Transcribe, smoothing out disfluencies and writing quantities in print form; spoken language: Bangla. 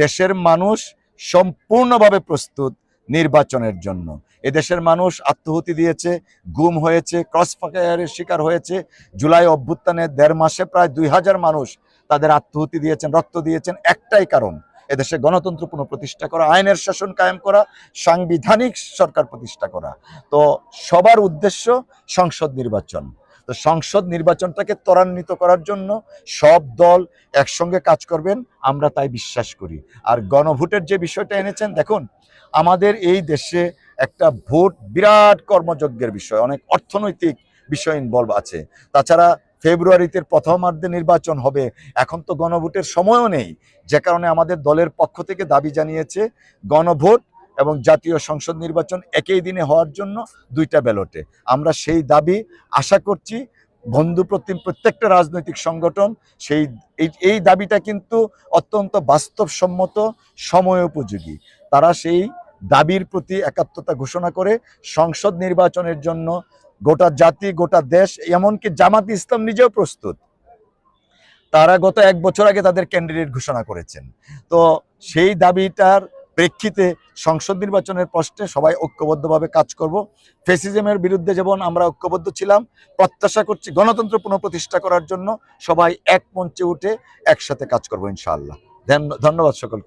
দেশের মানুষ সম্পূর্ণভাবে প্রস্তুত নির্বাচনের জন্য। এদেশের মানুষ আত্মহুতি দিয়েছে, গুম হয়েছে, ক্রস ফায়ারের শিকার হয়েছে। জুলাই অভ্যুত্থানে ১.৫ মাসে প্রায় ২,০০০ মানুষ তাদের আত্মহুতি দিয়েছেন, রক্ত দিয়েছেন। একটাই কারণ, এদেশে গণতন্ত্র পুনঃপ্রতিষ্ঠা করা, আইনের শাসন কায়েম করা, সাংবিধানিক সরকার প্রতিষ্ঠা করা। তো সবার উদ্দেশ্য সংসদ নির্বাচন। তো সংসদ নির্বাচনটাকে ত্বরান্বিত করার জন্য সব দল একসঙ্গে কাজ করবেন, আমরা তাই বিশ্বাস করি। আর গণভোটের যে বিষয়টা এনেছেন, দেখুন আমাদের এই দেশে একটা ভোট বিরাট কর্মযজ্ঞের বিষয়, অনেক অর্থনৈতিক বিষয় ইনভলভ আছে। তাছাড়া ফেব্রুয়ারিতে প্রথমার্ধে নির্বাচন হবে, এখন তো গণভোটের সময়ও নেই। যে কারণে আমাদের দলের পক্ষ থেকে দাবি জানিয়েছে গণভোট এবং জাতীয় সংসদ নির্বাচন একই দিনে হওয়ার জন্য 2টা ব্যালটে। আমরা সেই দাবি আশা করছি বন্ধুপ্রতিম প্রত্যেকটা রাজনৈতিক সংগঠন এই দাবিটা কিন্তু অত্যন্ত বাস্তবসম্মত, সময়োপযোগী। তারা সেই দাবির প্রতি একাত্মতা ঘোষণা করে সংসদ নির্বাচনের জন্য গোটা জাতি, গোটা দেশ, এমনকি জামাত ইসলাম নিজেও প্রস্তুত। তারা গত 1 বছর আগে তাদের ক্যান্ডিডেট ঘোষণা করেছেন। তো সেই দাবিটার প্রেক্ষিতে সংসদ নির্বাচনের প্রশ্নে সবাই ঐক্যবদ্ধভাবে কাজ করব। ফ্যাসিজমের বিরুদ্ধে যেমন আমরা ঐক্যবদ্ধ ছিলাম, প্রত্যাশা করছি গণতন্ত্র পুনঃপ্রতিষ্ঠা করার জন্য সবাই এক মঞ্চে উঠে একসাথে কাজ করব ইনশাআল্লাহ। ধন্যবাদ সকলকে।